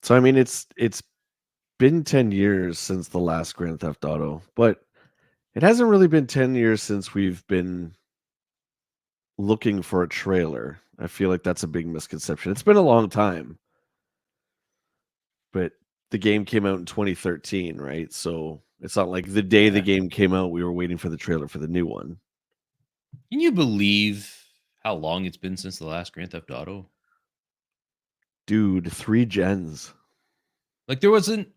So I mean, it's been 10 years since the last Grand Theft Auto, but it hasn't really been 10 years since we've been looking for a trailer. I feel like that's a big misconception. It's been a long time, but the game came out in 2013, right? So it's not like the day the Yeah. game came out, we were waiting for the trailer for the new one. Can you believe how long it's been since the last Grand Theft Auto? Dude, 3 gens. Like there wasn't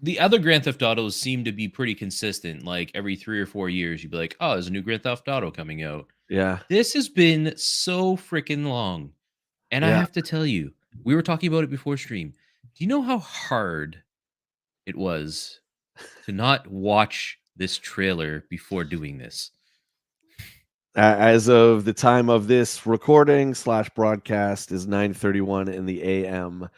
the other Grand Theft Autos seem to be pretty consistent. Like every 3 or 4 years, you'd be like, "Oh, there's a new Grand Theft Auto coming out." Yeah. This has been so freaking long, and I Yeah. have to tell you, we were talking about it before stream. Do you know how hard it was to not watch this trailer before doing this? As of the time of this recording slash broadcast is 9:31 in the AM,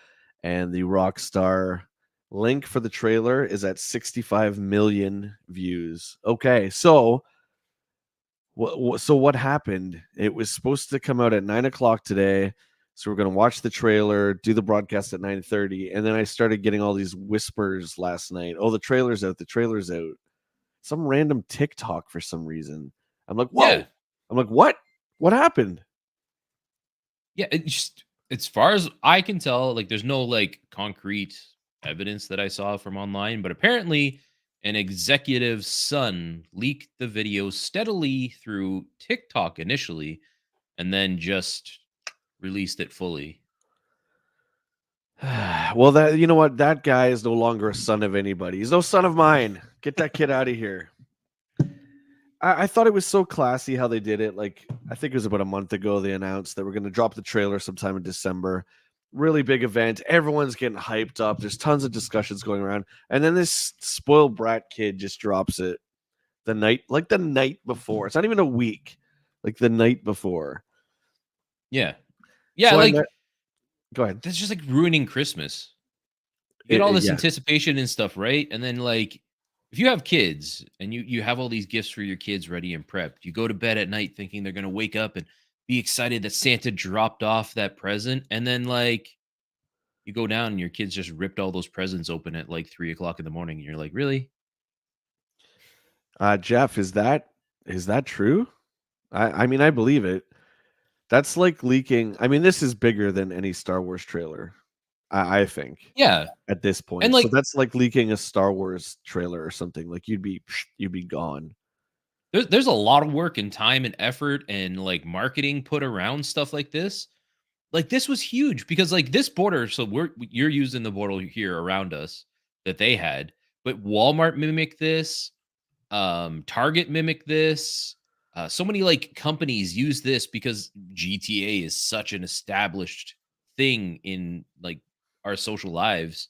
and the Rockstar link for the trailer is at 65 million views. Okay, so what happened? It was supposed to come out at 9 o'clock today, so we're gonna watch the trailer, do the broadcast at 9:30, and then I started getting all these whispers last night. Oh, the trailer's out. The trailer's out. Some random TikTok for some reason. I'm like, Yeah. whoa. I'm like, what? What happened? Yeah, it just as far as I can tell, like there's no like concrete evidence that I saw from online, but apparently an executive's son leaked the video steadily through TikTok initially and then just released it fully. Well, that you know what? That guy is no longer a son of anybody. He's no son of mine. Get that kid out of here. I thought it was so classy how they did it. Like, I think it was about a month ago they announced that we're going to drop the trailer sometime in December. Really big event. Everyone's getting hyped up. There's tons of discussions going around. And then this spoiled brat kid just drops it the night before. It's not even a week, like the night before. Yeah. Yeah, So I like met, go ahead. that's just like ruining Christmas. You get all this Yeah. anticipation and stuff, right? And then like if you have kids and you have all these gifts for your kids ready and prepped, you go to bed at night thinking they're going to wake up and be excited that Santa dropped off that present, and then like you go down and your kids just ripped all those presents open at like 3 o'clock in the morning, and you're like, really? Jeff, is that true? I mean, I believe it. That's like leaking. I mean, this is bigger than any Star Wars trailer, I think, Yeah, at this and point. So like that's like leaking a Star Wars trailer or something. Like you'd be gone. there's a lot of work and time and effort and like marketing put around stuff like this. Like this was huge because like this border, so you're using the border here around us that they had, but Walmart mimicked this, Target mimicked this. So many like companies use this because GTA is such an established thing in like our social lives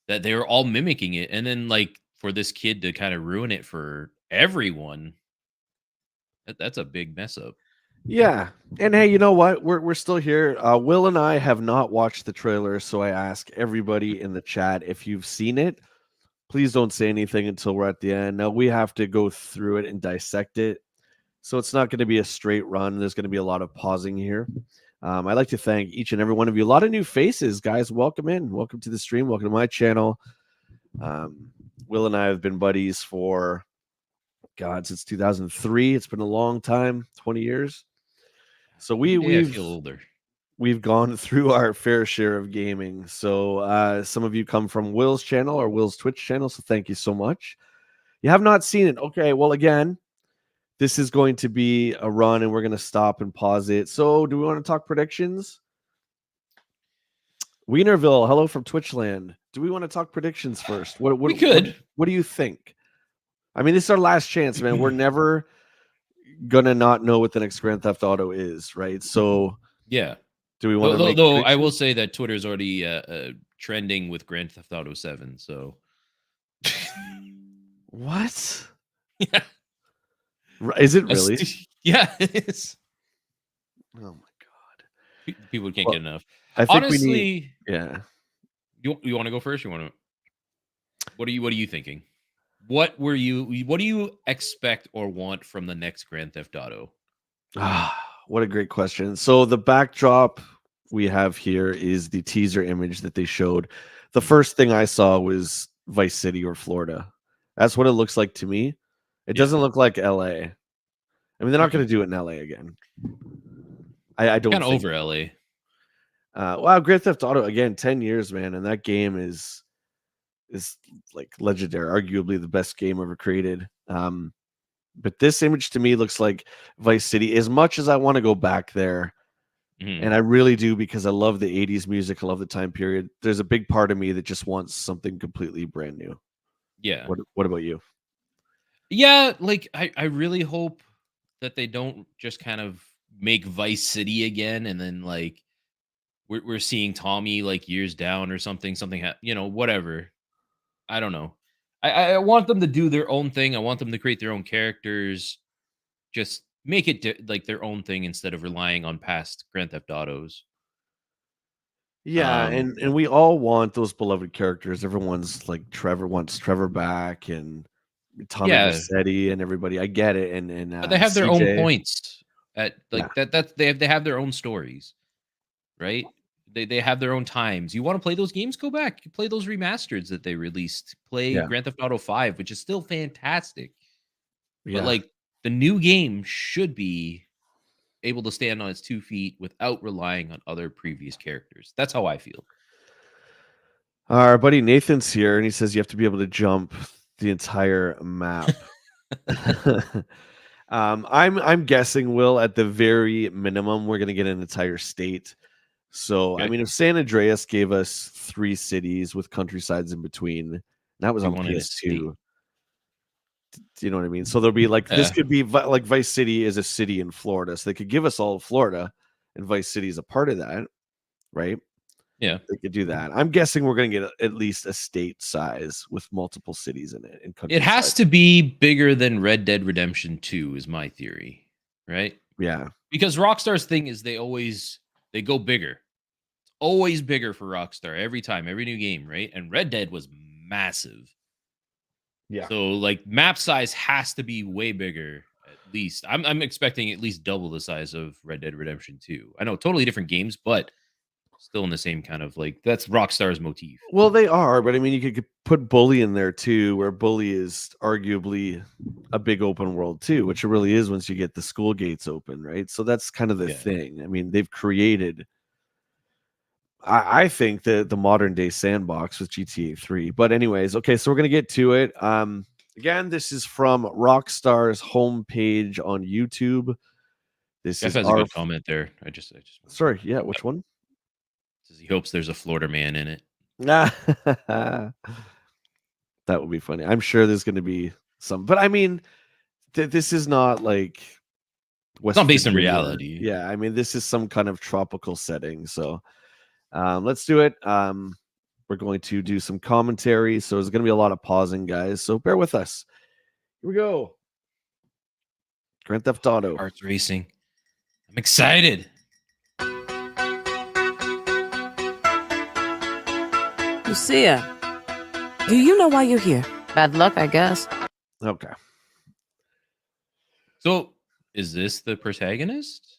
that they were all mimicking it. And then like for this kid to kind of ruin it for everyone, that's a big mess up. Yeah. And hey, you know what? We're still here. Will and I have not watched the trailer, so I ask everybody in the chat if you've seen it. Please don't say anything until we're at the end. Now we have to go through it and dissect it. So it's not going to be a straight run. There's going to be a lot of pausing here. I'd like to thank each and every one of you. A lot of new faces, guys. Welcome in. Welcome to the stream. Welcome to my channel. Will and I have been buddies for, God, since 2003. It's been a long time, 20 years. So Every day I we've feel older. we've gone through our fair share of gaming. So some of you come from Will's channel or Will's Twitch channel. So thank you so much. You have not seen it. Okay. Well, again, this is going to be a run and we're going to stop and pause it. So do we want to talk predictions? Wienerville, hello from Twitchland. Do we want to talk predictions first? We could. What do you think? I mean, this is our last chance, man. We're never gonna not know what the next Grand Theft Auto is, right? So Yeah. do we want Though, to though, make though I will predictions? say that Twitter's already trending with Grand Theft Auto 7. So What? yeah, Is it really? Yeah, it is. Oh my god. People can't Well, get enough. I think we need, Honestly, yeah. you want to go first? You want to? What are you thinking? What do you expect or want from the next Grand Theft Auto? What a great question. So the backdrop we have here is the teaser image that they showed. The first thing I saw was Vice City or Florida. That's what it looks like to me. It Yeah. doesn't look like LA. I mean, they're not going Mm-mm. to do it in LA again. I don't Kind of think. over LA. Wow, Grand Theft Auto again, 10 years, man, and that game is like legendary, arguably the best game ever created. But this image to me looks like Vice City. As much as I want to go back there, Mhm. and I really do because I love the 80s music, I love the time period. There's a big part of me that just wants something completely brand new. Yeah. What about you? Yeah, like I really hope that they don't just kind of make Vice City again and then like we're seeing Tommy like years down or something, whatever. I don't know. I want them to do their own thing. I want them to create their own characters. Just make it like their own thing instead of relying on past Grand Theft Autos. Yeah, Um, and we all want those beloved characters. Everyone's like Trevor wants Trevor back and Tommy yeah, Vercetti and everybody. I get it. And but they have their own CJ. points at Yeah, like that. That's they have their own stories, right? They have their own times. You want to play those games? Go back, play those remasters that they released. Play yeah, Grand Theft Auto 5, which is still fantastic. But yeah. like the new game should be able to stand on its 2 feet without relying on other previous characters. That's how I feel. Our buddy Nathan's here, and he says you have to be able to jump the entire map. I'm guessing, Will, at the very minimum, we're gonna get an entire state. So I Okay. mean, if San Andreas gave us 3 cities with countrysides in between, that was We on wanted a state. PS2. Do you know what I mean? So there'll be like this Yeah. could be like Vice City is a city in Florida, so they could give us all of Florida, and Vice City is a part of that, right? Yeah. They could do that. I'm guessing we're going to get at least a state size with multiple cities in it and It countryside. has to be bigger than Red Dead Redemption 2 is my theory, right? Yeah, Because Rockstar's thing is they go bigger. It's always bigger for Rockstar every time, every new game, right? And Red Dead was massive. yeah. So like map size has to be way bigger at least. I'm expecting at least double the size of Red Dead Redemption 2. I know totally different games, but still in the same kind of like that's Rockstar's motif. Well, they are, but I mean, you could put Bully in there too, where Bully is arguably a big open world too, which it really is once you get the school gates open, right? So that's kind of the Yeah. thing. I mean, they've created, I think, the modern day sandbox with GTA 3. But anyways, okay, so we're gonna get to it. Again, this is from Rockstar's homepage on YouTube. This Jeff is has a our good comment there. I just want to sorry, yeah, bring it which up. one? Says he hopes there's a Florida man in it. That would be funny. I'm sure there's going to be some, but I mean, this is not like It's West not based in Virginia. reality. Yeah, I mean, this is some kind of tropical setting. So let's do it. We're going to do some commentary. So there's going to be a lot of pausing, guys. So bear with us. Here we go. Grand Theft Auto. Hearts racing. I'm excited. Lucia, do you know why you're here? Bad luck, I guess. Okay. So, is this the protagonist?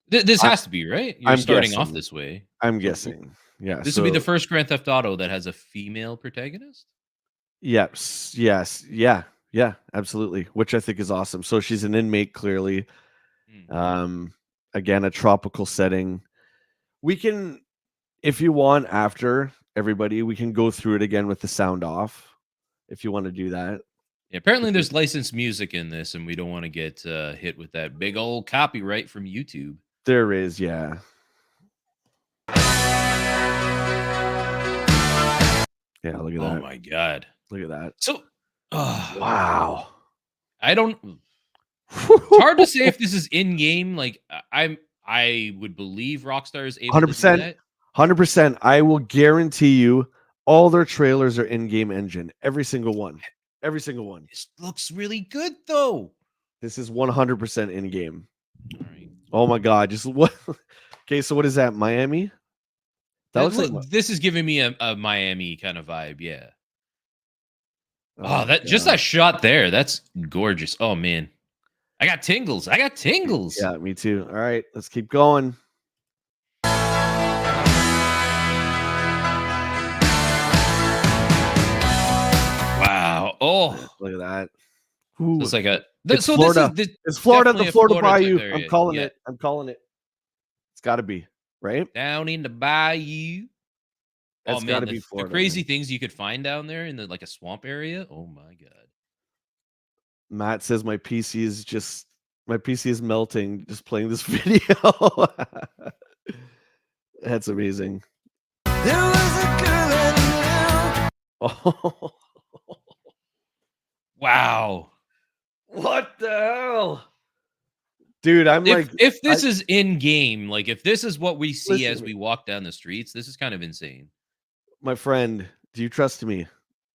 This I- has to be, right? You're I'm starting off guessing. this way. I'm So, guessing. Yeah. This so, will be the first Grand Theft Auto that has a female protagonist? Yes. Yes. Yeah. Absolutely. Which I think is awesome. So she's an inmate, clearly. Mhm. Again, a tropical setting. We can, if you want, after everybody, we can go through it again with the sound off. If you want to do that. Yeah, apparently there's licensed music in this, and we don't want to get hit with that big old copyright from YouTube. There is, yeah. Yeah, look at Oh that. my god! Look at that. So, Wow. I don't. It's hard to say if this is in game. Like I would believe Rockstar is able to do 100%. that. 100%. I will guarantee you all their trailers are in-game engine. Every single one. Every single one. This looks really good, though. This is 100% in-game. All right. Oh my god. Just what? Okay, so what is that? Miami? That looks like This is giving me a Miami kind of vibe. Yeah. Oh, my that just God. that shot there. That's gorgeous. Oh man, I got tingles. I got tingles. Yeah, me too. All right, let's keep going. Oh, Look at that. so Ooh, it's like a. it's So Florida. this It's Florida, definitely the a Florida Florida type Bayou. I'm area. calling Yeah. it. I'm calling it. It's got to be, right? Down in the bayou. Oh That's got man, to be the Florida, crazy man. things you could find down there in the like a swamp area. Oh my god. Matt says my PC is melting just playing this video. That's amazing. There was a girl I Oh, Wow. what the hell? Dude, I'm like, If this is in game, like if this is what we see Listen as to me. we walk down the streets, this is kind of insane. My friend, do you trust me?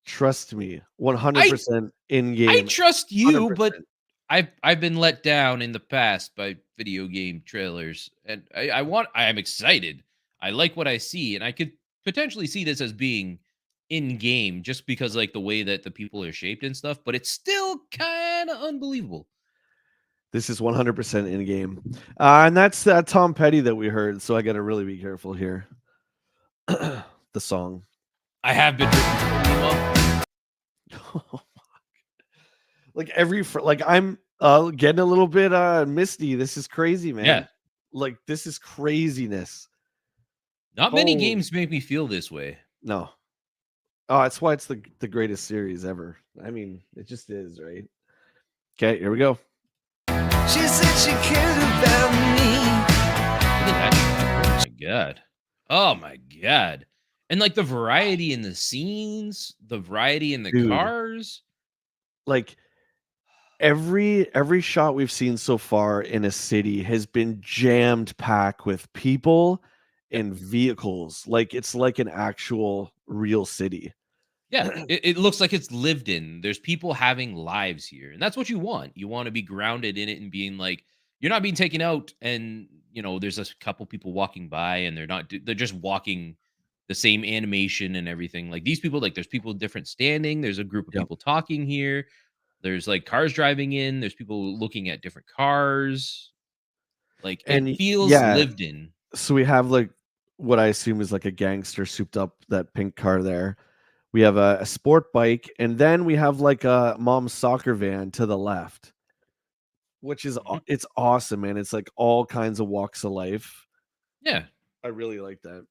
Trust me. I 100% in I game. trust you, 100%. but I've been let down in the past by video game trailers, and I am excited. I like what I see, and I could potentially see this as being in game just because like the way that the people are shaped and stuff, but it's still kind of unbelievable. This is 100% in game. And that's Tom Petty that we heard, so I got to really be careful here. The song. I have been Like I'm getting a little bit misty. This is crazy, man. Yeah. Like this is craziness. Not many Holy- games make me feel this way. No. Oh, that's why it's the greatest series ever. I mean, it just is, right? Okay, here we go. She said she cared about me. Look at that. Oh my god. Oh my god. And like the variety in the scenes, the variety in the Dude. cars. Like every shot we've seen so far in a city has been jammed packed with people and vehicles. Like it's like an actual real city. Yeah, it looks like it's lived in. There's people having lives here, and that's what you want. You want to be grounded in it and being like, you're not being taken out, and you know, there's a couple people walking by, and they're just walking the same animation and everything. Like these people, like there's people different standing. There's a group of Yep. people talking here. There's like cars driving in. There's people looking at different cars. Like And it feels yeah, lived in. so we have like what I assume is like a gangster souped up, that pink car there. We have a sport bike, and then we have like a mom's soccer van to the left, which is it's awesome, man. It's like all kinds of walks of life. Yeah. I really like that.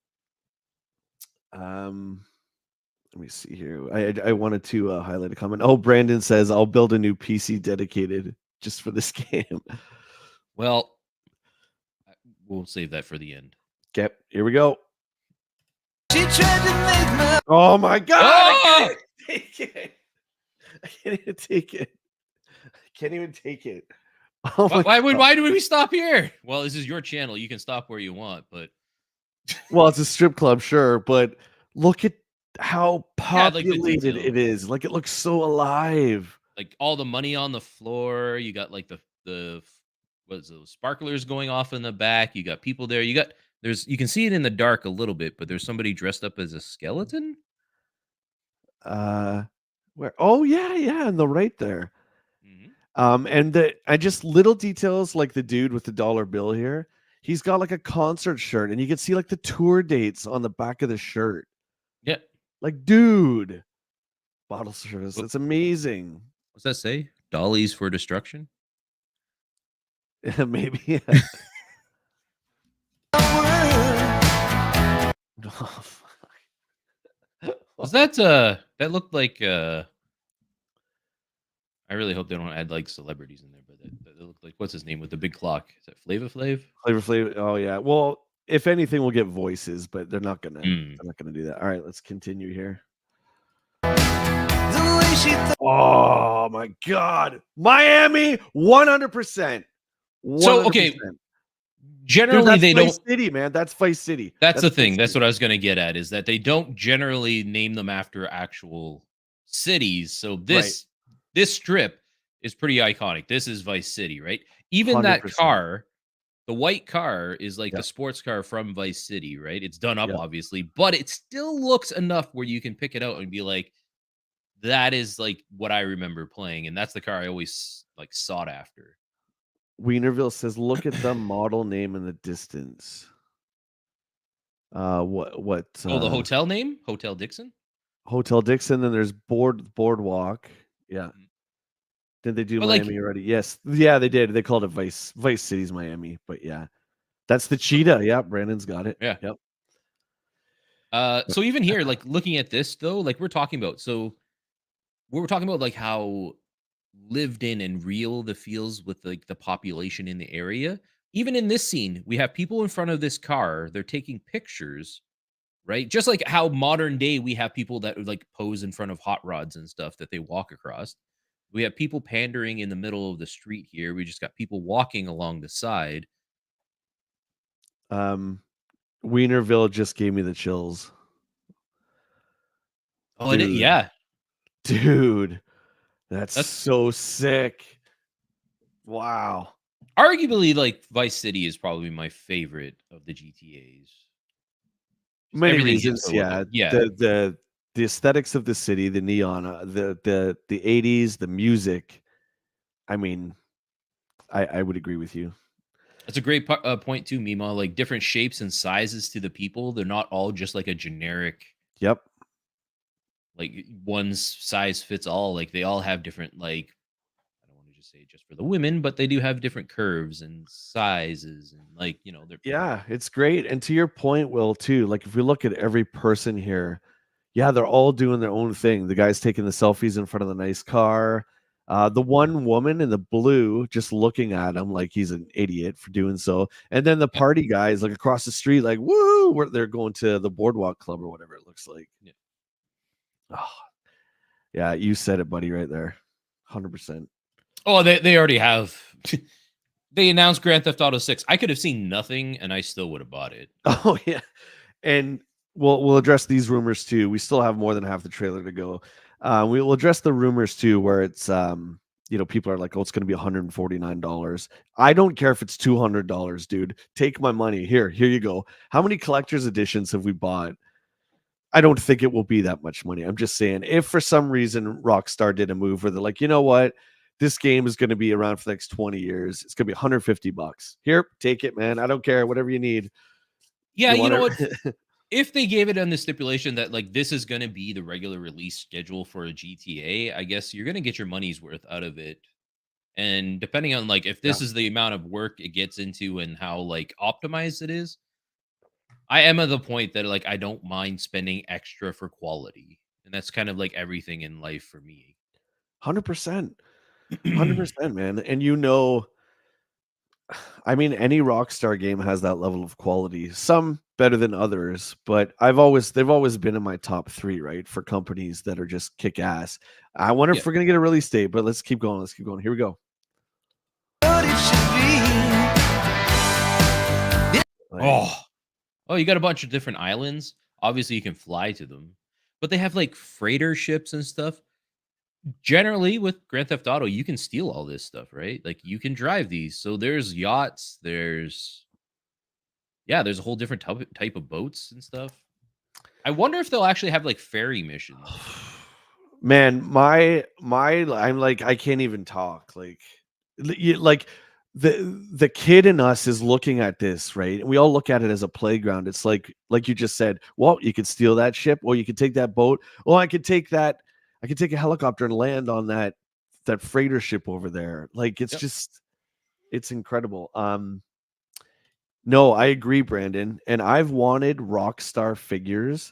Let me see here. I wanted to highlight a comment. Oh, Brandon says I'll build a new PC dedicated just for this game. Well, we'll save that for the end. Okay, here we go. She tried to make my Oh my god! Oh! I can't even take it. I can't even take it. I can't even take it. Oh my Why do we stop here? Well, this is your channel. You can stop where you want, but Well, it's a strip club, sure, but look at how Yeah, like the populated detail. it is. Like it looks so alive. like all the money on the floor. You got like the what's those sparklers going off in the back. You got people there. You can see it in the dark a little bit, but there's somebody dressed up as a skeleton. Where? Oh yeah, on the right there. Mhm. And I just little details like the dude with the dollar bill here. He's got like a concert shirt, and you can see like the tour dates on the back of the shirt. Yeah. Like, dude, bottle service. Wh- It's amazing. What's that say? Dollies for destruction. Maybe. Oh, Was that that looked like I really hope they don't add like celebrities in there, but that looked like what's his name with the big clock? Is that Flava Flav? Flavor Flav. Oh yeah. Well, if anything, we'll get voices, but they're not gonna. Mm. They're not gonna do that. All right, let's continue here. the way she thought. Oh my God, Miami, 100%. So, okay, Dude, Generally, that's they Vice don't. City, man. That's Vice City. That's the Vice thing. That's City. what I was going to get at is that they don't generally name them after actual cities. So this strip is pretty iconic. This is Vice City, right? Even that 100%. car, the white car is like Yep. the sports car from Vice City, right? It's done up Yep. obviously, but it still looks enough where you can pick it out and be like, that is like what I remember playing, and that's the car I always like sought after. Wienerville says, "Look at the model name in the distance." What? Oh, the hotel name, Hotel Dixon. Hotel Dixon. Then there's Boardwalk. Yeah. Mhm. Did they do But like, Miami already? Yes. Yeah, they did. They called it Vice City's Miami. But yeah, that's the cheetah. Yeah, Brandon's got it. yeah. Yep. So even here, like looking at this though, like we're talking about, so we were talking about like how lived in and real the feels with like the population in the area. Even in this scene, we have people in front of this car. They're taking pictures, right? Just like how modern day we have people that would like pose in front of hot rods and stuff that they walk across. We have people pandering in the middle of the street here. We just got people walking along the side. Um, Wienerville just gave me the chills, Oh, and dude. yeah, Dude, that's that's so sick. Wow. arguably like Vice City is probably my favorite of the GTAs. Just Many everything is reasons. so well Yeah. done. Yeah, The aesthetics of the city, the neon, the 80s, the music. I mean, I would agree with you. that's a great point too, Mima. Like different shapes and sizes to the people. They're not all just like a generic, Yep. like one size fits all. Like they all have different, like, I don't want to just say just for the women, but they do have different curves and sizes and like, they're Yeah, it's great. And to your point, Will, too, like if we look at every person here, yeah, they're all doing their own thing. The guy's taking the selfies in front of the nice car. The one woman in the blue just looking at him like he's an idiot for doing so. And then the yeah, party guys like across the street, like, woo, where they're going to the boardwalk club or whatever it looks like. yeah. Oh, yeah, you said it, buddy, right there. 100%. Oh, they already have. They announced Grand Theft Auto 6. I could have seen nothing and I still would have bought it. Oh, yeah. And we'll address these rumors too. We still have more than half the trailer to go. We will address the rumors too, where it's people are like, oh, it's going to be $149. I don't care if it's $200, dude. Take my money. Here you go. How many collector's editions have we bought? I don't think it will be that much money. I'm just saying, if for some reason Rockstar did a move where they're like, you know what, this game is going to be around for the next 20 years. It's going to be $150. Here, take it, man. I don't care. Whatever you need. Yeah, You you want know what? it? If they gave it on the stipulation that like this is going to be the regular release schedule for a GTA, I guess you're going to get your money's worth out of it. And depending on like if Yeah. this is the amount of work it gets into and how like optimized it is, I am at the point that like I don't mind spending extra for quality. And that's kind of like everything in life for me. 100%. 100%, man. And I mean, any Rockstar game has that level of quality. Some better than others, but they've always been in my top 3, right? For companies that are just kick ass. I wonder Yeah. if we're gonna get a release date, but let's keep going. Let's keep going. Here we go. What it should be. Oh, you got a bunch of different islands. Obviously, you can fly to them, but they have like freighter ships and stuff. Generally, with Grand Theft Auto, you can steal all this stuff, right? Like you can drive these. So there's yachts. There's a whole different type of boats and stuff. I wonder if they'll actually have like ferry missions. Man, I'm like, I can't even talk. Like, like the kid in us is looking at this, right? And we all look at it as a playground. It's like you just said, well, you could steal that ship, or you could take that boat, or I could take a helicopter and land on that freighter ship over there. Like, it's Yep. just, it's incredible. No, I agree, Brandon. And I've wanted Rockstar figures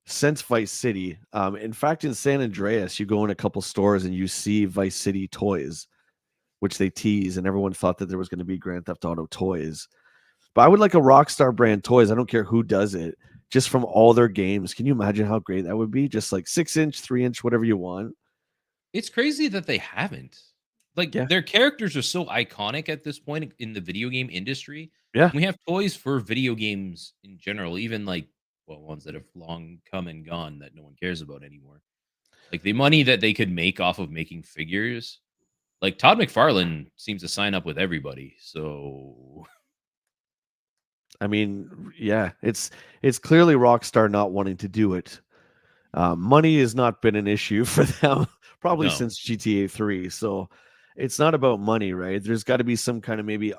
since Vice City. In fact, in San Andreas, you go in a couple stores and you see Vice City toys, which they tease, and everyone thought that there was going to be Grand Theft Auto toys. But I would like a Rockstar brand toys. I don't care who does it, just from all their games. Can you imagine how great that would be? Just like 6-inch, 3-inch, whatever you want. It's crazy that they haven't. Like Yeah. their characters are so iconic at this point in the video game industry. Yeah. We have toys for video games in general, even like ones that have long come and gone that no one cares about anymore. Like the money that they could make off of making figures. Like Todd McFarlane seems to sign up with everybody. So I mean, yeah, it's clearly Rockstar not wanting to do it. Money has not been an issue for them probably no. since GTA 3. So it's not about money, right? There's got to be some kind of maybe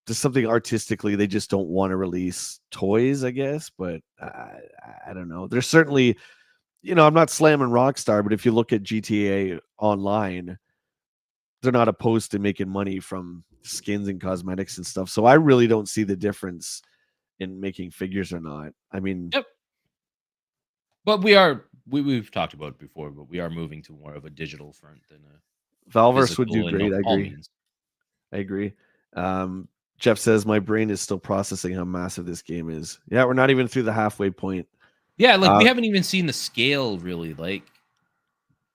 just something artistically they just don't want to release toys, I guess. But I don't know. There's certainly I'm not slamming Rockstar, but if you look at GTA Online, they're not opposed to making money from skins and cosmetics and stuff. So I really don't see the difference in making figures or not. I mean, Yep. But we've talked about it before, but we are moving to more of a digital front than a Valverse would do physical in great. I all agree. means. I agree. Jeff says my brain is still processing how massive this game is. Yeah, we're not even through the halfway point. Yeah, like we haven't even seen the scale really. Like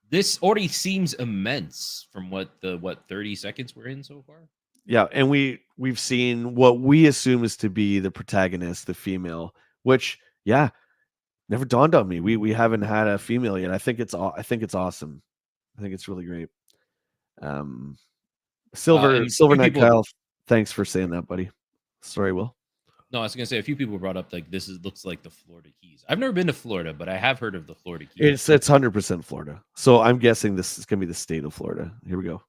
this already seems immense from what 30 seconds we're in so far. Yeah, and we've seen what we assume is to be the protagonist, the female, which never dawned on me. We haven't had a female yet. I think it's awesome. I think it's really great. Silver And a few Knight people, Kyle, thanks for saying that, buddy. Sorry, Will. no, I was gonna say a few people brought up like looks like the Florida Keys. I've never been to Florida, but I have heard of the Florida Keys. It's 100% Florida. So I'm guessing this is gonna be the state of Florida. Here we go.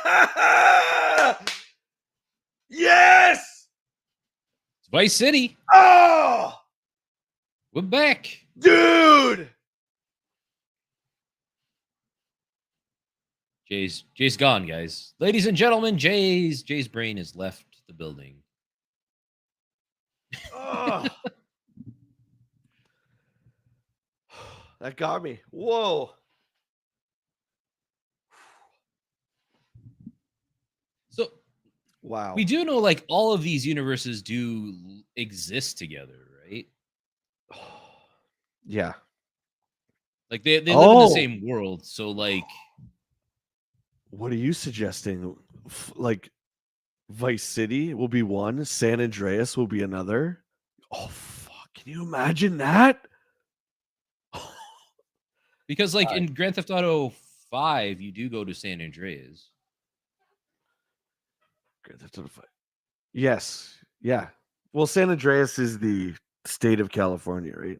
Ah! Yes! It's Vice City. Oh, We're back. dude! Jay's gone, guys. Ladies and gentlemen, Jay's brain has left the building. Oh. That got me. Whoa. So Wow. we do know like all of these universes do exist together, right? Yeah. Like they live in Oh. the same world. So like What are you suggesting? Like Vice City will be one, San Andreas will be another. Oh fuck! Can you imagine that? because like in Grand Theft Auto 5, you do go to San Andreas. Grand Theft Auto 5. Yes. Yeah. Well, San Andreas is the state of California, right?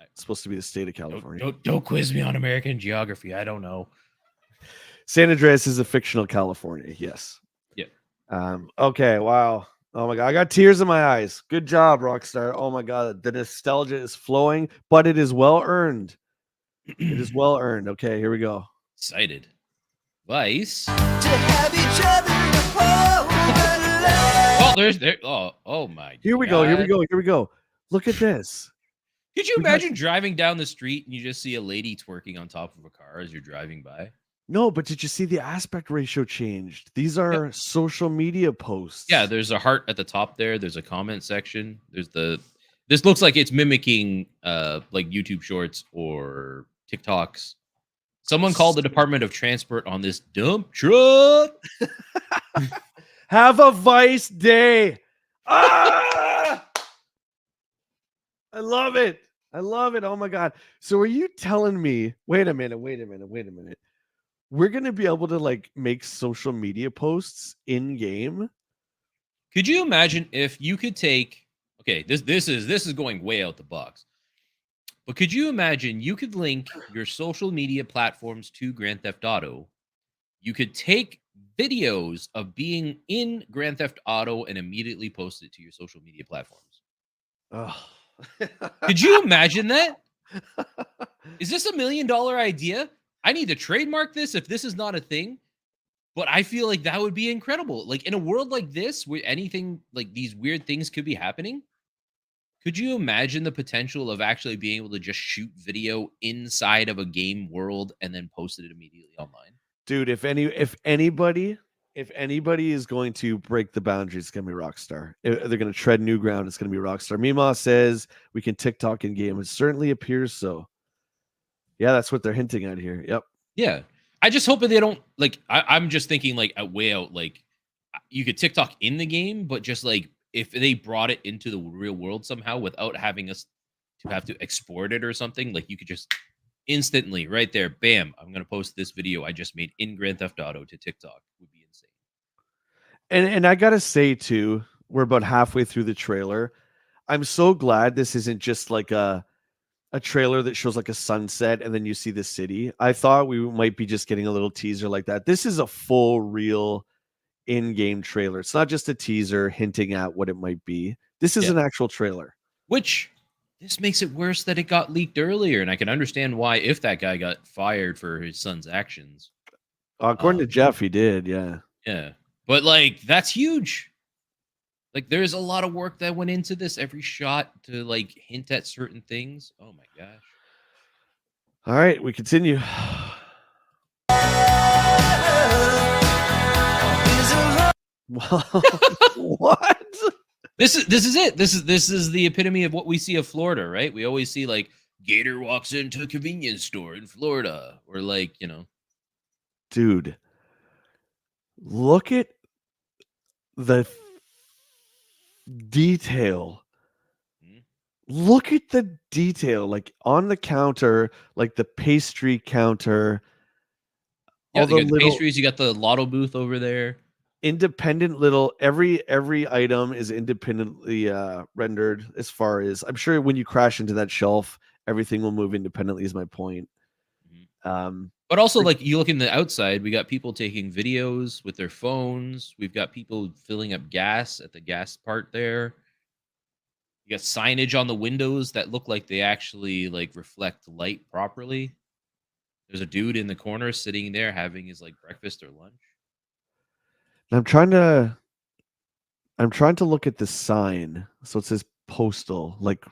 It's supposed to be the state of California. Don't quiz me on American geography. I don't know. San Andreas is a fictional California. Yes. Yeah. Okay. Wow. Oh my god, I got tears in my eyes. Good job, Rockstar. Oh my god, the nostalgia is flowing, but it is well earned. It is well earned. Okay, here we go. Excited. Vice. To have each other to hold and love. Oh, there's there. Oh my. Here we go. Here we go. Here we go. Look at this. Could you We got- imagine driving down the street and you just see a lady twerking on top of a car as you're driving by? No, but did you see the aspect ratio changed? These are social media posts. Yeah, there's a heart at the top there. There's a comment section. This looks like it's mimicking like YouTube Shorts or TikToks. Someone called the Department of Transport on this dump truck. Have a Vice day. Ah! I love it. I love it. Oh my god. So are you telling me, wait a minute. We're going to be able to like make social media posts in game? Could you imagine if you could take this is going way out the box. But could you imagine you could link your social media platforms to Grand Theft Auto? You could take videos of being in Grand Theft Auto and immediately post it to your social media platforms. Oh. Could you imagine that? Is this $1 million idea? I need to trademark this if this is not a thing. But I feel like that would be incredible. Like in a world like this, where anything like these weird things could be happening, could you imagine the potential of actually being able to just shoot video inside of a game world and then post it immediately online? Dude, if anybody is going to break the boundaries, it's gonna be Rockstar. If they're gonna tread new ground, it's gonna be Rockstar. Mima says we can TikTok in game. It certainly appears so. Yeah, that's what they're hinting at here. Yep. Yeah. I just hope that they don't like I'm just thinking like a way out, like you could TikTok in the game, but just like if they brought it into the real world somehow without having us to have to export it or something, like you could just instantly right there, bam, I'm gonna post this video I just made in Grand Theft Auto to TikTok. Would be insane. And I gotta say too, we're about halfway through the trailer. I'm so glad this isn't just like a trailer that shows like a sunset and then you see the city. I thought we might be just getting a little teaser like that. This is a full real in-game trailer. It's not just a teaser hinting at what it might be. This is Yeah. an actual trailer. Which this makes it worse that it got leaked earlier, and I can understand why if that guy got fired for his son's actions. According to Jeff, he did. Yeah. Yeah. But like that's huge. Like there's a lot of work that went into this, every shot to like hint at certain things. Oh my gosh. All right, we continue. What? This is it. This is the epitome of what we see of Florida, right? We always see like Gator walks into a convenience store in Florida, or like, you know. Dude, look at the detail. Mhm. Look at the detail, like on the counter, like the pastry counter. Yeah, all you the got the little pastries, you got the lotto booth over there. independent little every item is independently rendered. As far as I'm sure, when you crash into that shelf, everything will move independently. Is my point. Mhm. But also, like you look in the outside, we got people taking videos with their phones. We've got people filling up gas at the gas part there. You got signage on the windows that look like they actually like reflect light properly. There's a dude in the corner sitting there having his like breakfast or lunch. I'm trying to look at the sign. So it says postal, like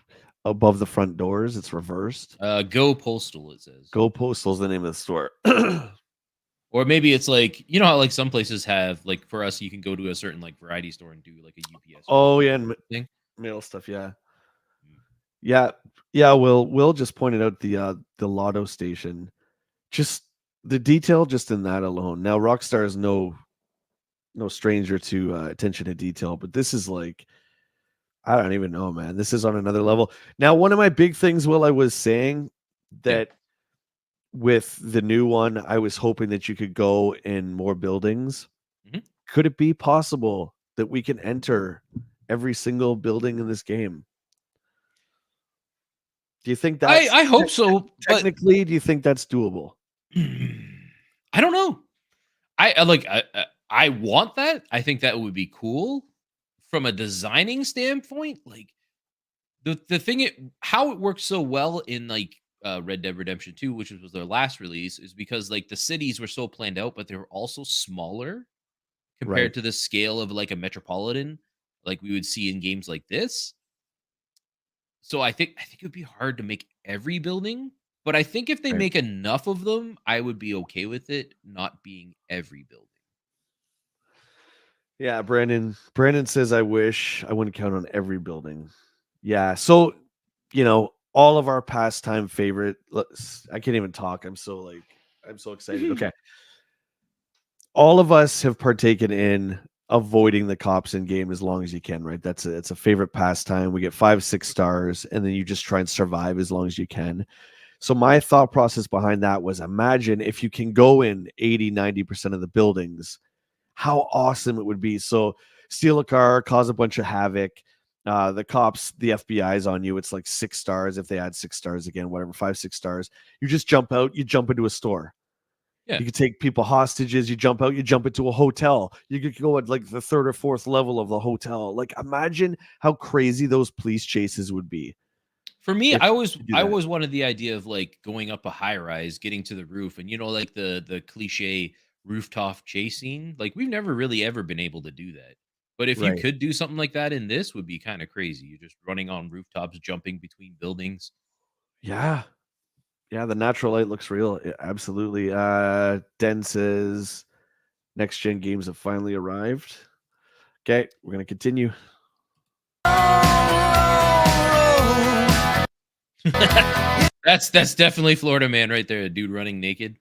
above the front doors. It's reversed. Go Postal, it says. Go Postal is the name of the store. Or maybe it's like, you know how like some places have like, for us, you can go to a certain like variety store and do like a UPS. Oh yeah, and thing. mail stuff. Yeah, Mm. yeah. Will just pointed out the lotto station. Just the detail, just in that alone. Now Rockstar is no stranger to attention to detail, but this is like, I don't even know, man. This is on another level. Now, one of my big things, Will, I was saying that with the new one, I was hoping that you could go in more buildings. Mhm. Could it be possible that we can enter every single building in this game? Do you think that's I hope so, but technically, do you think that's doable? I don't know. I want that. I think that would be cool from a designing standpoint. Like the thing how it works so well in like Red Dead Redemption 2, which was their last release, is because like the cities were so planned out, but they were also smaller Right. compared to the scale of like a metropolitan, like we would see in games like this. So I think it would be hard to make every building, but I think if they Right. make enough of them, I would be okay with it not being every building. Yeah, Brandon says, I wish I wouldn't count on every building. Yeah. So, all of our pastime favorite, I can't even talk. I'm so excited. Okay. All of us have partaken in avoiding the cops in game as long as you can, right? It's a favorite pastime. We get 5-6 stars, and then you just try and survive as long as you can. So my thought process behind that was, imagine if you can go in 80-90% of the buildings, how awesome it would be. So steal a car, cause a bunch of havoc. The cops, the FBI's on you. It's like 6 stars. If they add 6 stars again, whatever, 5-6 stars, you just jump out, you jump into a store. Yeah. You could take people hostages. You jump out, you jump into a hotel. You could go at like the 3rd or 4th level of the hotel. Like, imagine how crazy those police chases would be. For me, If I you always could do I that. always wanted the idea of like going up a high rise, getting to the roof, and like the cliche rooftop chase scene. Like we've never really ever been able to do that. But if you Right. could do something like that in this, would be kind of crazy. You're just running on rooftops, jumping between buildings. Yeah. Yeah, the natural light looks real. Yeah, absolutely. Den says next gen games have finally arrived. Okay, we're gonna continue. That's definitely Florida man right there, a dude running naked.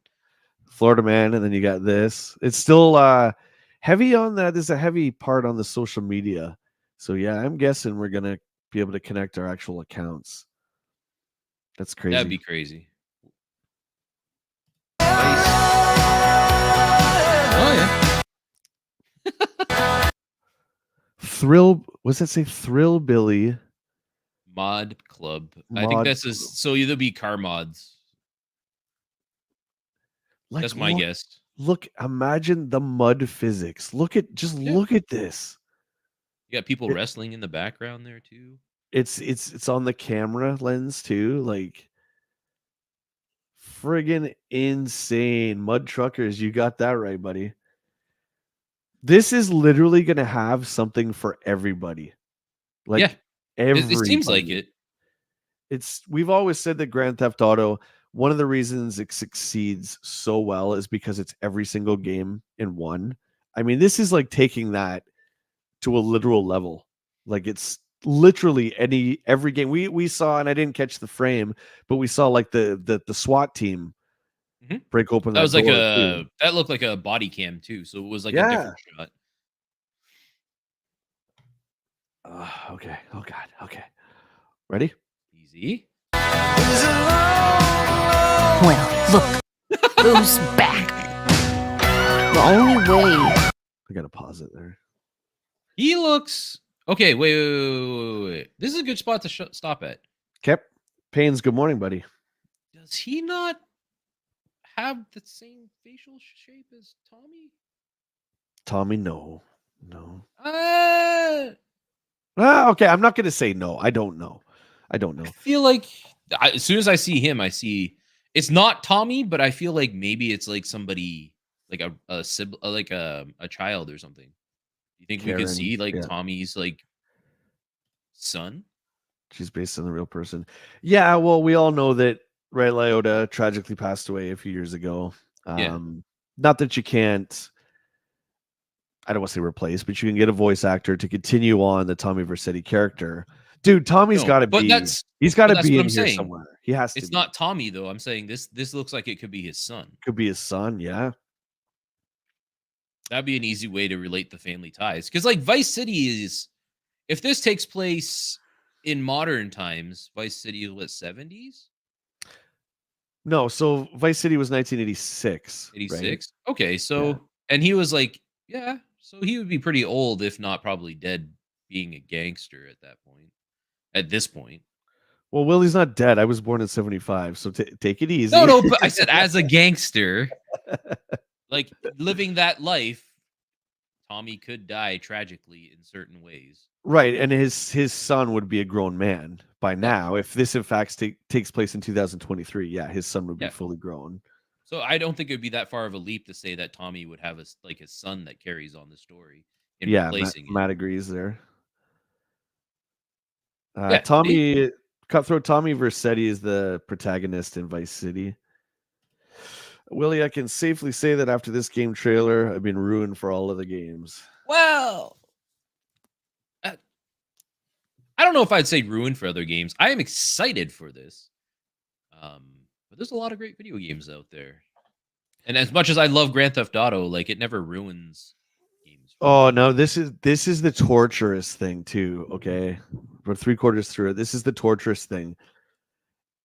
Florida man, and then you got this. It's still heavy on that. There's a heavy part on the social media. So yeah, I'm guessing we're gonna be able to connect our actual accounts. That's crazy. That'd be crazy. Oh yeah. Thrill, what's that say? Thrillbilly Mod club. I think mod. so either be car mods. Like, That's my guess. Look, imagine the mud physics. Look at this. You got people It- wrestling in the background there too. it's on the camera lens too. Like friggin' insane. Mud truckers, you got that right, buddy. This is literally gonna have something for everybody. Yeah, Like it seems like everybody. it. We've always said that Grand Theft Auto, one of the reasons it succeeds so well is because it's every single game in one. I mean, this is like taking that to a literal level. Like it's literally every game we saw, and I didn't catch the frame, but we saw like the SWAT team Mhm. break open That that was like door too. that looked like a body cam too, so it was like a Yeah. different shot. Okay. Oh God. Okay. Ready? Easy. There's a long, Well, look, who's back? The only way. I gotta pause it there. He looks okay. Wait. This is a good spot to stop at. Okay. Paynes, good morning, buddy. Does he not have the same facial shape as Tommy? Tommy, no. Okay, I'm not gonna say no. I don't know. I feel like as soon as I see him, I see it's not Tommy, but I feel like maybe it's like somebody like a sibling, like a child or something. You think we Karen, could see like yeah. Tommy's like son? She's based on the real person. Yeah, well, we all know that Ray Liotta tragically passed away a few years ago. Yeah. Not that you can't, I don't want to say replace, but you can get a voice actor to continue on the Tommy Vercetti character. Dude, Tommy's No, got to but be. that's He's got to that's be what in I'm here saying. somewhere. He has to. It's be. not Tommy though. I'm saying this looks like it could be his son. Could be his son. Yeah. That'd be an easy way to relate the family ties. Because like Vice City is, if this takes place in modern times, Vice City is what, 70s? No, so Vice City was 1986. 86? Okay, so Yeah. and he was like, yeah, so he would be pretty old, if not probably dead, being a gangster at that point. At this point. Well, Willie's not dead. I was born in 75, so take it easy. No, but I said as a gangster, like living that life, Tommy could die tragically in certain ways. Right, and his son would be a grown man by now. If this in fact takes place in 2023, yeah, his son would be fully grown. So I don't think it would be that far of a leap to say that Tommy would have his son that carries on the story in replacing Matt agrees there. Yeah, Tommy Cutthroat Tommy Vercetti is the protagonist in Vice City. Willie, I can safely say that after this game trailer, I've been ruined for all of the games. Well, I don't know if I'd say ruined for other games. I am excited for this. But there's a lot of great video games out there. And as much as I love Grand Theft Auto, like it never ruins games. Oh no, this is the torturous thing too. Okay, we're 3/4 through it. This is the torturous thing.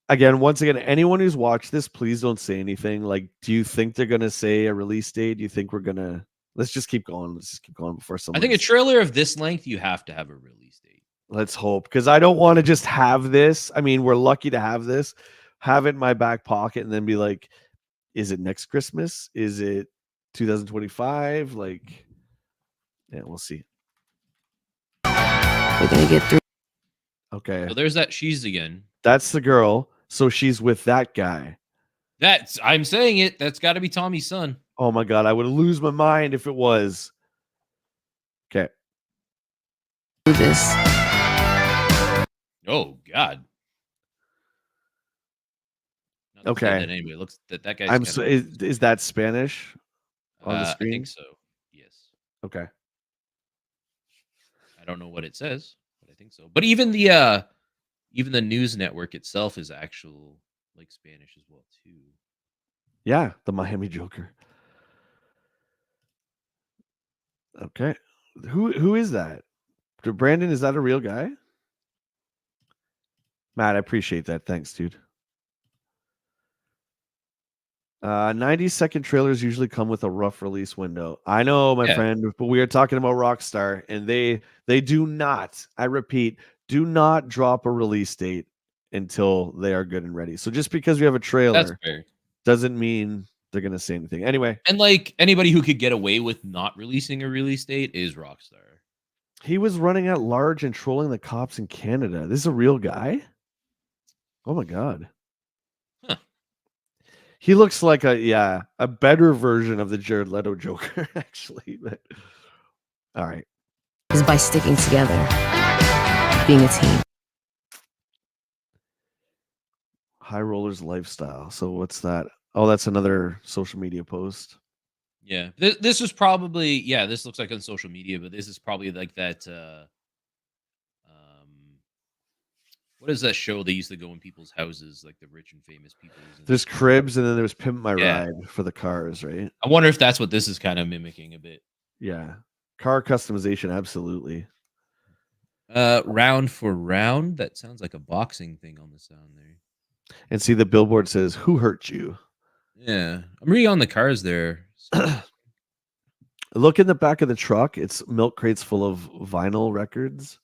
Again, once again, anyone who's watched this, please don't say anything. Like, do you think they're gonna say a release date? Do you think we're gonna? Let's just keep going. Let's just keep going before someone. I think a trailer of this length, you have to have a release date. Let's hope, because I don't want to just have this. I mean, we're lucky to have this, have it in my back pocket, and then be like, is it next Christmas? Is it 2025? Like, yeah, we'll see. We're gonna get through. Okay. So there's that she's again. That's the girl. So she's with that guy. I'm saying it. That's got to be Tommy's son. Oh my God. I would lose my mind if it was. Okay. This. Oh God. Okay. Anyway, it looks that guy's. Is that Spanish on the screen? I think so. Yes. Okay. I don't know what it says, but I think so. But even the news network itself is actual like Spanish as well too. Yeah, the Miami Joker. Okay. Who is that? Brandon, is that a real guy? Matt, I appreciate that. Thanks, dude. 90-second trailers usually come with a rough release window. I know, my friend, but we are talking about Rockstar, and they do not, I repeat, do not drop a release date until they are good and ready. So just because we have a trailer doesn't mean they're gonna say anything. Anyway, And like anybody who could get away with not releasing a release date is Rockstar. he was running at large and trolling the cops in Canada. This is a real guy? Oh my god. Huh. He looks like a better version of the Jared Leto Joker, actually. But all right. Is by sticking together, being a team. High Rollers Lifestyle. So what's that? Oh, that's another social media post. Yeah. This was probably, yeah, this looks like on social media, but this is probably like that what is that show they used to go in people's houses, like the rich and famous people? There's Cribs, and then there's Pimp My Yeah. Ride for the cars, right? I wonder if that's what this is kind of mimicking a bit. Yeah. Car customization, absolutely. Round for round. That sounds like a boxing thing on the sound there. And see, the billboard says, "Who hurt you?" Yeah. I'm reading on the cars there. So Look in the back of the truck. It's milk crates full of vinyl records.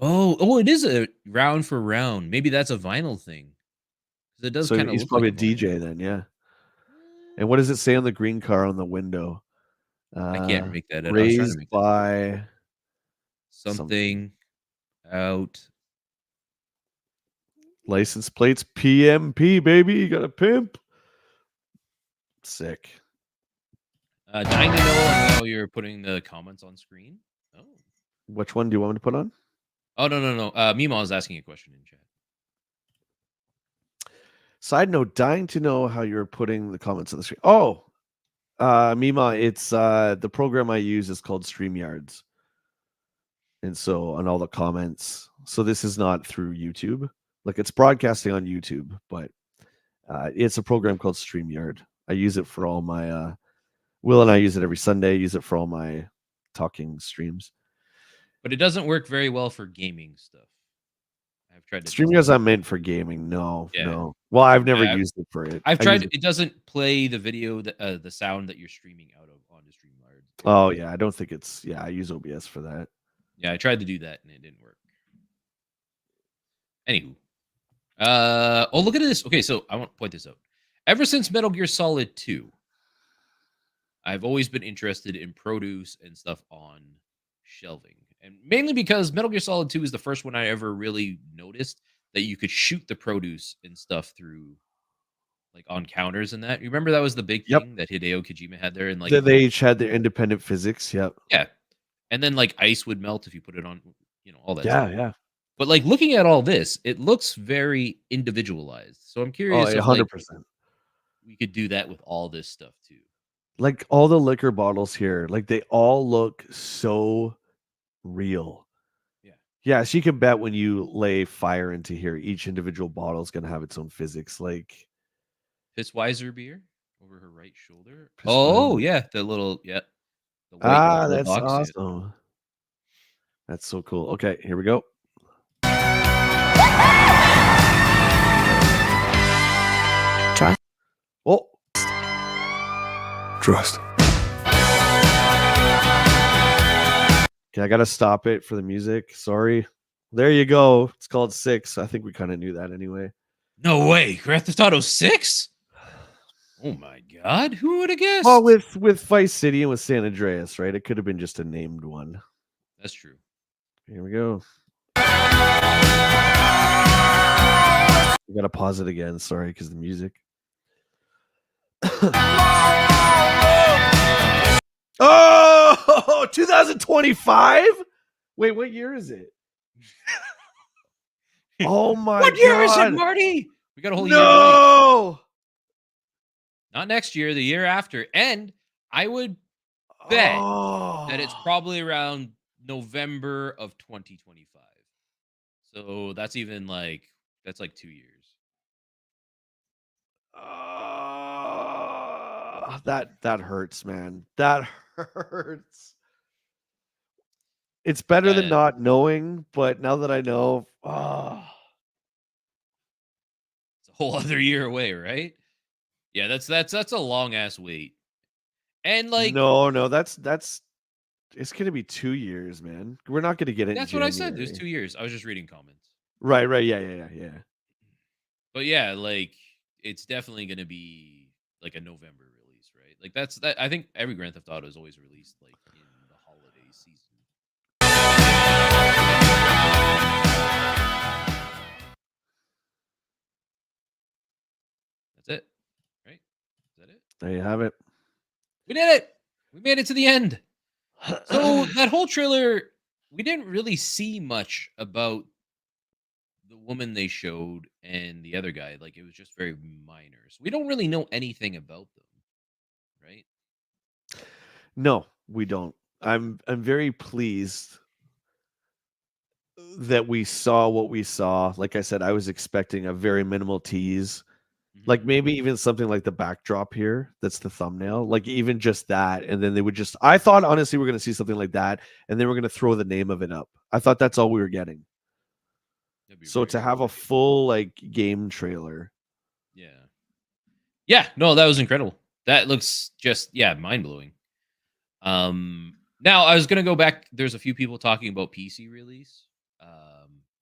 oh, it is a round for round. Maybe that's a vinyl thing. 'Cause it does So kind of he's look probably like a DJ then, yeah. And what does it say on the green car on the window? I can't make that out. I was trying to Raised make by something out. license plates PMP, baby. You got a pimp. Sick. Dying to know how you're putting the comments on screen. Oh. Which one do you want me to put on? Oh, no. Mima is asking a question in chat. Side note, dying to know how you're putting the comments on the screen. Oh, Mima, it's the program I use is called StreamYards. And so on all the comments. So this is not through YouTube. Like it's broadcasting on YouTube, but it's a program called StreamYard. I use it for all my Will and I use it every Sunday, use it for all my talking streams. But it doesn't work very well for gaming stuff. I've tried to StreamYard's not meant for gaming. No, Yeah. no. Well, I've never Yeah, used it for it. I've I tried. use it- It doesn't play the video, the sound that you're streaming out of onto StreamYard. Oh yeah, I don't think it's. Yeah, I use OBS for that. Yeah, I tried to do that and it didn't work. Anywho, oh look at this. Okay, so I want to point this out. Ever since Metal Gear Solid 2, I've always been interested in produce and stuff on shelving, and mainly because Metal Gear Solid 2 is the first one I ever really noticed that you could shoot the produce and stuff through, like on counters and that. You remember that was the big Yep. thing that Hideo Kojima had there, and like They each had their independent physics. Yep. yeah, and then like ice would melt if you put it on, all that. Yeah, stuff. yeah. But like looking at all this, it looks very individualized. So I'm curious if 100%. like, we could do that with all this stuff too. Like all the liquor bottles here, like they all look so real. Yeah. Yeah, so you can bet when you lay fire into here, each individual bottle is going to have its own physics. Like Pissweiser beer over her right shoulder. Pissweiser. Oh yeah, the little the white that's box, yeah. awesome. That's so cool. Okay, here we go. Trust. Oh, Trust. okay, I gotta stop it for the music. Sorry. There you go. It's called 6. I think we kind of knew that anyway. No way, Grand Theft Auto 6. Oh my god, who would have guessed? Well, with Vice City and with San Andreas, right? It could have been just a named one. That's true. Here we go. We gotta pause it again. Sorry, because the music. Oh, 2025? Wait, what year is it? Oh my What year is it, God. Marty? We got a whole year. To wait. No. Not next year, the year after. And I would bet Oh. that it's probably around November of 2025. So that's even like 2 years. That hurts, man. That hurts. It's better than not knowing, but now that I know, It's a whole other year away, right? Yeah, that's a long ass wait. And like no, that's it's gonna be 2 years, man. We're not gonna get it. that's in what I said. There's January. 2 years. I was just reading comments. Right, yeah. But yeah, like it's definitely gonna be like a November release. Like that. I think every Grand Theft Auto is always released like in the holiday season. That's it, right? Is that it? There you have it. We did it. We made it to the end. So that whole trailer, we didn't really see much about the woman they showed and the other guy. Like it was just very minor. So we don't really know anything about them, right? No, we don't. I'm very pleased that we saw what we saw. Like I said, I was expecting a very minimal tease. Like maybe even something like the backdrop here, that's the thumbnail, like even just that. And then they would just, I thought honestly we're going to see something like that. And then we're going to throw the name of it up. I thought that's all we were getting. So to have a full like game trailer. Yeah. Yeah. No, that was incredible. That looks just, mind blowing. Now I was going to go back. There's a few people talking about PC release.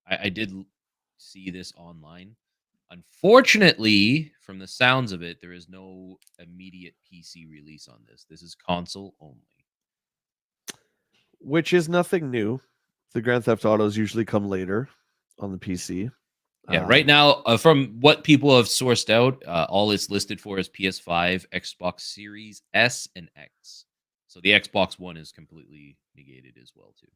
I did see this online. Unfortunately, from the sounds of it, there is no immediate PC release on this. This is console only. Which is nothing new. The Grand Theft Autos usually come later on the PC. Yeah, right now, from what people have sourced out, all it's listed for is PS5, Xbox Series S, and X. So the Xbox One is completely negated as well, too.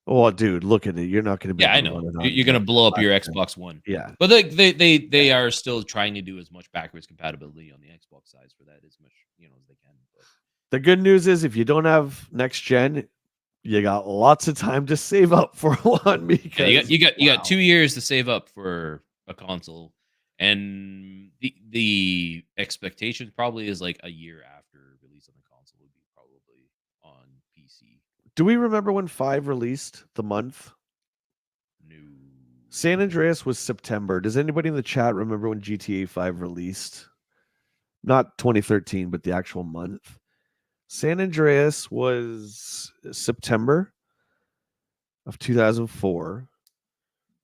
Oh, dude, look at it. You're not going to be. Yeah, I know. You're going to blow up your Xbox One. Yeah. But they are still trying to do as much backwards compatibility on the Xbox side for that as much, as they can. But the good news is if you don't have next gen, you got lots of time to save up for one because you got 2 years to save up for a console. And the expectation probably is like a year after release on the console would be probably on PC. Do we remember when 5 released the month? No. San Andreas was September. Does anybody in the chat remember when GTA 5 released? Not 2013, but the actual month. San Andreas was September of 2004.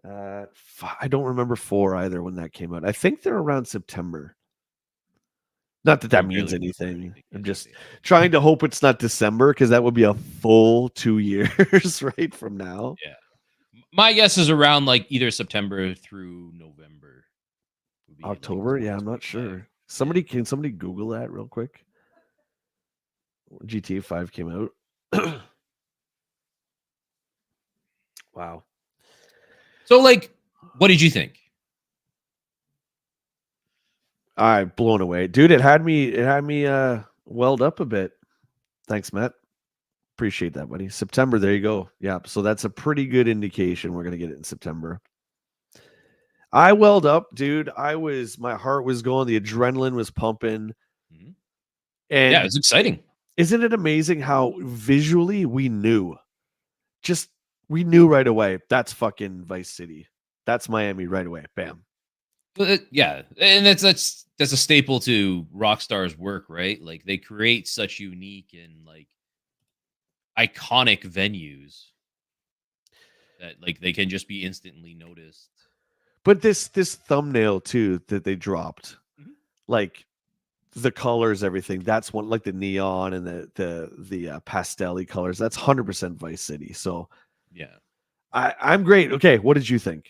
I don't remember 4 either when that came out. I think they're around September. Not that that means anything. I'm just trying to hope it's not December because that would be a full 2 years right from now. Yeah. My guess is around like either September through November. October? Yeah, I'm not sure. Can somebody Google that real quick? GTA 5 came out. Wow. So, like, what did you think? I'm blown away, dude. It had me welled up a bit. Thanks, Matt. Appreciate that, buddy. September, there you go. Yeah, so that's a pretty good indication we're gonna get it in September. I welled up, dude. My heart was going, the adrenaline was pumping. And yeah, it's exciting. Isn't it amazing how visually we knew right away that's fucking Vice City. That's Miami right away. Bam. But yeah, and that's a staple to Rockstar's work, right? Like they create such unique and like iconic venues that like they can just be instantly noticed. But this thumbnail too that they dropped, like the colors, everything. That's one, like the neon and the pastel-y colors. That's 100% Vice City. So yeah, I'm great. Okay, what did you think?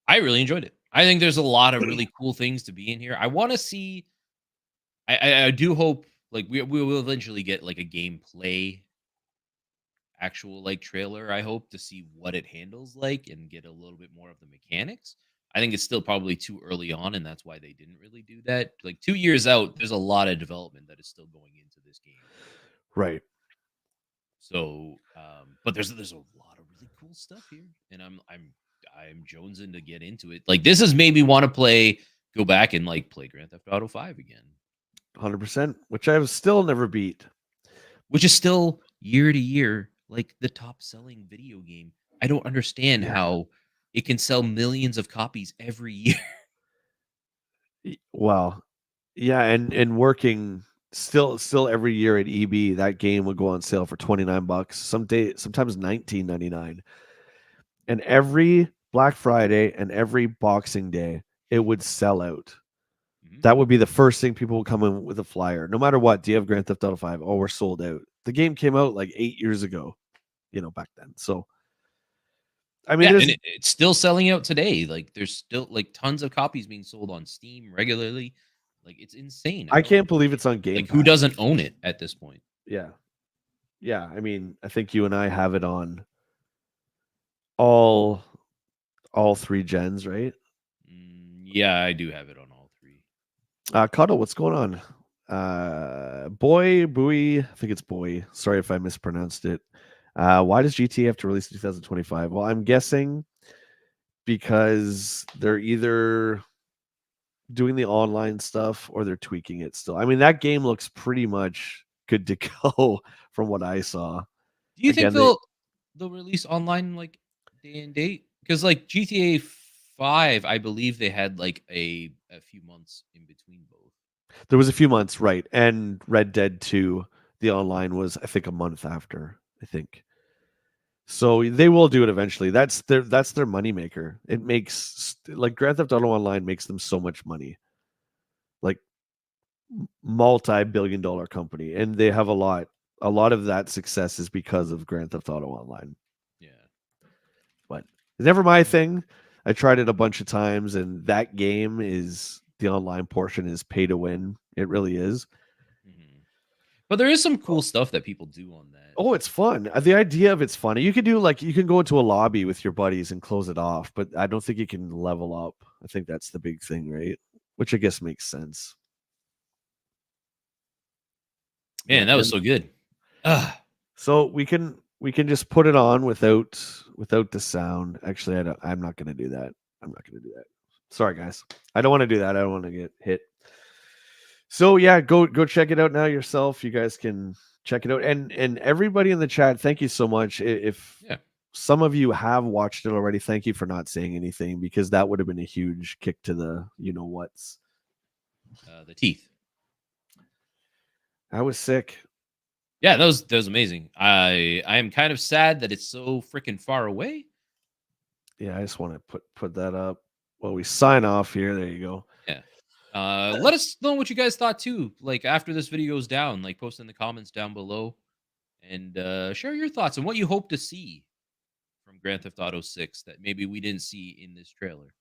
I really enjoyed it. I think there's a lot of really cool things to be in here. I want to see. I do hope like we will eventually get like a gameplay actual like trailer. I hope to see what it handles like and get a little bit more of the mechanics. I think it's still probably too early on, and that's why they didn't really do that. Like 2 years out, there's a lot of development that is still going into this game. Right. So, but there's a lot of really cool stuff here, and I'm jonesing to get into it. Like this has made me want to go back and like play Grand Theft Auto 5 again. 100%, which I've still never beat. Which is still year to year like the top selling video game. I don't understand how it can sell millions of copies every year. Well, yeah, and working still every year at EB, that game would go on sale for $29. Sometimes $19.99. And every Black Friday and every Boxing Day, it would sell out. That would be the first thing people will come in with a flyer. No matter what, do you have Grand Theft Auto 5? Oh, we're sold out. The game came out like 8 years ago, back then. So, I mean, Yeah, there's and it's still selling out today. Like, there's still like tons of copies being sold on Steam regularly. Like, it's insane. I can't believe it's on Game Like, who Pass. doesn't own it at this point? Yeah. Yeah, I mean, I think you and I have it on all 3 gens, right? Yeah, I do have it on all 3. Cuddle, what's going on? Boy, Bowie, I think it's Boy. Sorry if I mispronounced it. Why does GTA have to release in 2025? Well, I'm guessing because they're either doing the online stuff or they're tweaking it still. I mean, that game looks pretty much good to go from what I saw. Do you think Again, they'll release online like day and date? Because like GTA 5, I believe they had like a few months in between both. There was a few months, right? And Red Dead 2, the online was, I think, a month after. I think. So they will do it eventually. That's their moneymaker. It makes like Grand Theft Auto Online makes them so much money. Like multi-billion-dollar company, and they have a lot of that success is because of Grand Theft Auto Online. Yeah. But it's never my thing. I tried it a bunch of times, and that game is the online portion is pay to win. It really is. But there is some cool stuff that people do on that. Oh, it's fun. The idea of it's funny. You can do you can go into a lobby with your buddies and close it off, but I don't think you can level up. I think that's the big thing, right? Which I guess makes sense. Man, that was so good. So we can just put it on without the sound. Actually, I'm not going to do that. I'm not going to do that. Sorry, guys. I don't want to do that. I don't want to get hit. So yeah, go check it out now yourself. You guys can check it out, and everybody in the chat, thank you so much. If some of you have watched it already, thank you for not saying anything, because that would have been a huge kick to the what's the teeth. I was sick. Yeah, that was amazing. I am kind of sad that it's so freaking far away. Yeah, I just want to put that up while we sign off here. There you go. Yeah. Let us know what you guys thought too. Like after this video goes down, like post in the comments down below, and share your thoughts and what you hope to see from Grand Theft Auto 6 that maybe we didn't see in this trailer.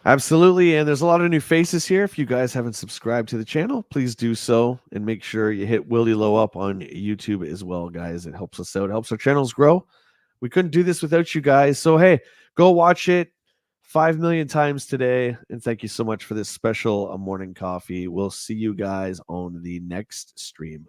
Absolutely, and there's a lot of new faces here. If you guys haven't subscribed to the channel, please do so, and make sure you hit WillyLo up on YouTube as well, guys. It helps us out, it helps our channels grow. We couldn't do this without you guys, so hey, go watch it 5 million times today, and thank you so much for this special morning coffee. We'll see you guys on the next stream.